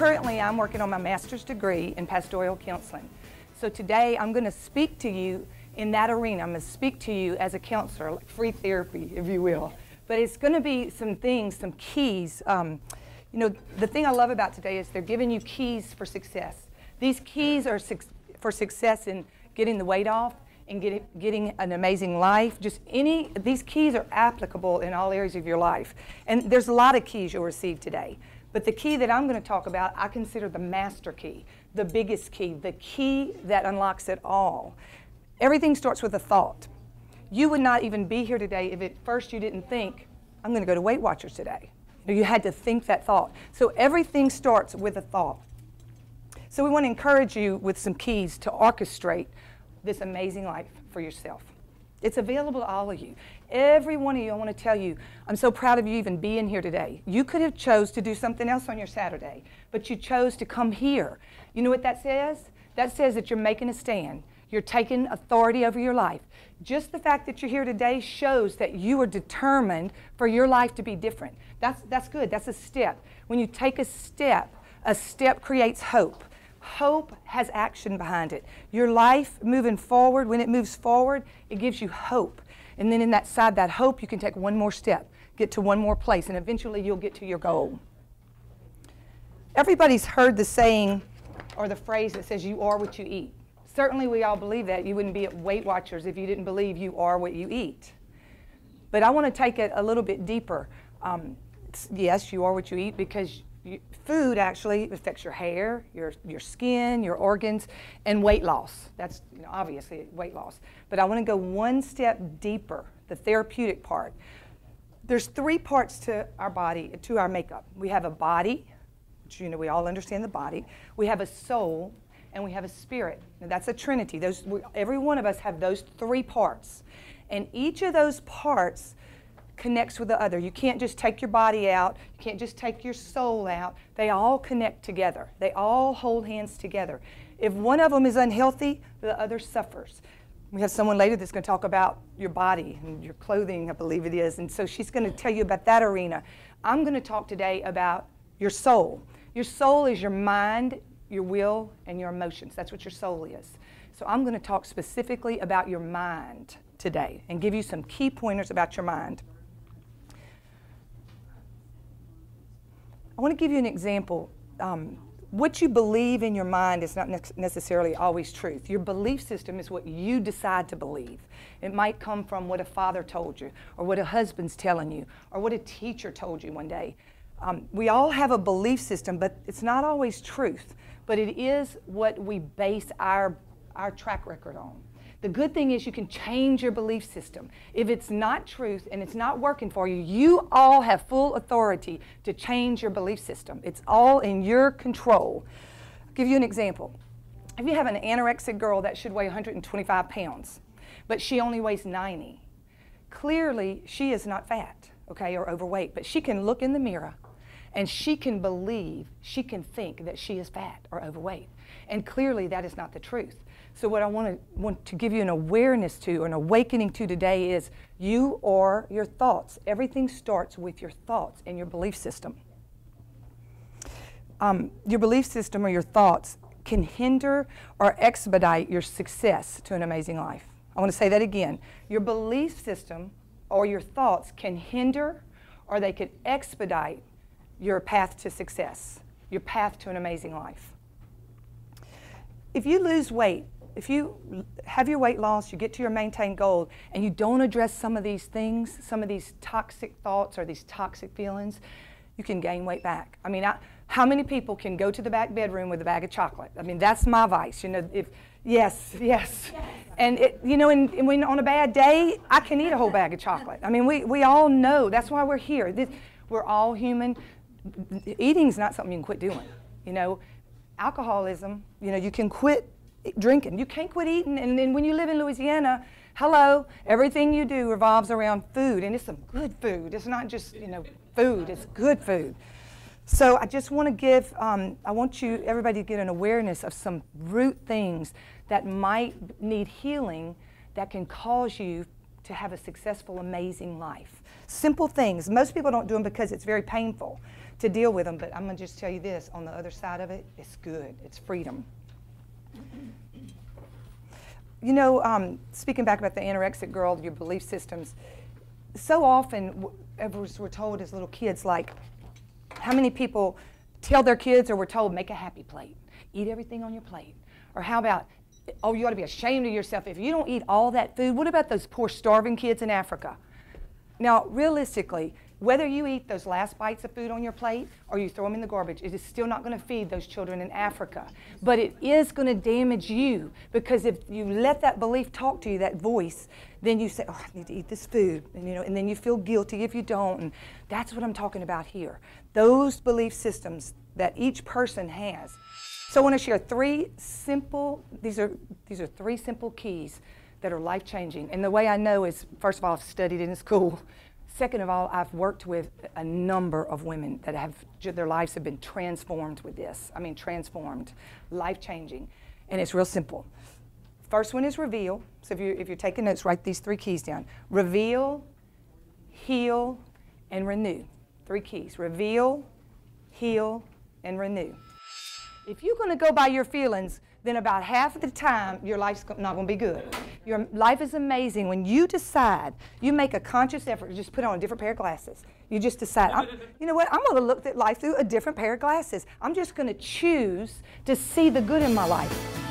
Currently, I'm working on my master's degree in pastoral counseling. So today, I'm going to speak to you in that arena. I'm going to speak to you as a counselor, like free therapy, if you will. But it's going to be some things, some keys. You know, the thing I love about today is they're giving you keys for success. These keys are for success in getting the weight off and getting an amazing life. These keys are applicable in all areas of your life. And there's a lot of keys you'll receive today. But the key that I'm going to talk about, I consider the master key, the biggest key, the key that unlocks it all. Everything starts with a thought. You would not even be here today if at first you didn't think, I'm going to go to Weight Watchers today. You had to think that thought. So everything starts with a thought. So we want to encourage you with some keys to orchestrate this amazing life for yourself. It's available to all of you. Every one of you, I want to tell you, I'm so proud of you even being here today. You could have chose to do something else on your Saturday, but you chose to come here. You know what that says? That says that you're making a stand. You're taking authority over your life. Just the fact that you're here today shows that you are determined for your life to be different. That's good. That's a step. When you take a step creates hope. Hope has action behind it. Your life moving forward, when it moves forward, it gives you hope. And then inside that hope, you can take one more step, get to one more place, and eventually you'll get to your goal. Everybody's heard the saying or the phrase that says, you are what you eat. Certainly we all believe that. You wouldn't be at Weight Watchers if you didn't believe you are what you eat. But I want to take it a little bit deeper. Yes, you are what you eat because food actually affects your hair, your skin, your organs, and weight loss. That's obviously weight loss. But I want to go one step deeper, the therapeutic part. There's three parts to our body, to our makeup. We have a body, which we all understand the body. We have a soul, and we have a spirit. Now, that's a trinity. Every one of us have those three parts. And each of those parts connects with the other. You can't just take your body out. You can't just take your soul out. They all connect together. They all hold hands together. If one of them is unhealthy, the other suffers. We have someone later that's going to talk about your body and your clothing, I believe it is. And so she's going to tell you about that arena. I'm going to talk today about your soul. Your soul is your mind, your will, and your emotions. That's what your soul is. So I'm going to talk specifically about your mind today and give you some key pointers about your mind. I want to give you an example. What you believe in your mind is not necessarily always truth. Your belief system is what you decide to believe. It might come from what a father told you, or what a husband's telling you, or what a teacher told you one day. We all have a belief system, but it's not always truth. But it is what we base our track record on. The good thing is you can change your belief system. If it's not truth and it's not working for you, you all have full authority to change your belief system. It's all in your control. I'll give you an example. If you have an anorexic girl that should weigh 125 pounds, but she only weighs 90, clearly she is not fat, okay, or overweight, but she can look in the mirror and she can believe, she can think that she is fat or overweight. And clearly that is not the truth. So what I want to give you an awareness to, or an awakening to today is you are your thoughts. Everything starts with your thoughts and your belief system. Your belief system or your thoughts can hinder or expedite your success to an amazing life. I want to say that again. Your belief system or your thoughts can hinder or they can expedite your path to success, your path to an amazing life. If you lose weight, if you have your weight loss, you get to your maintained goal, and you don't address some of these things, some of these toxic thoughts or these toxic feelings, you can gain weight back. I mean, how many people can go to the back bedroom with a bag of chocolate? I mean, that's my vice. Yes. And and when on a bad day, I can eat a whole bag of chocolate. I mean, we all know. That's why we're here. We're all human. Eating's not something you can quit doing. Alcoholism, you can quit drinking. You can't quit eating. And then when you live in Louisiana, hello, everything you do revolves around food. And it's some good food. It's not just, food. It's good food. So I just want to give, I want everybody to get an awareness of some root things that might need healing that can cause you to have a successful, amazing life. Simple things. Most people don't do them because it's very painful. to deal with them. But I'm going to just tell you this, on the other side of it, it's good. It's freedom. You know, speaking back about the anorexic girl, your belief systems, so often, as we're told as little kids, like, how many people tell their kids or were told, make a happy plate, eat everything on your plate? Or how about, oh, you ought to be ashamed of yourself if you don't eat all that food. What about those poor starving kids in Africa? Now, realistically, whether you eat those last bites of food on your plate or you throw them in the garbage, it is still not going to feed those children in Africa. But it is going to damage you, because if you let that belief talk to you, that voice, then you say, oh, I need to eat this food, and, you know, and then you feel guilty if you don't. And that's what I'm talking about here. Those belief systems that each person has. So I want to share three simple, these are three simple keys that are life-changing. And the way I know is, first of all, I've studied it in school. Second of all, I've worked with a number of women that have, their lives have been transformed with this. I mean, transformed, life-changing. And it's real simple. First one is reveal. So if you're taking notes, write these three keys down. Reveal, heal, and renew. Three keys. Reveal, heal, and renew. If you're going to go by your feelings, then about half of the time, your life's not going to be good. Your life is amazing when you decide, you make a conscious effort to just put on a different pair of glasses. You just decide, you know what, I'm going to look at life through a different pair of glasses. I'm just going to choose to see the good in my life.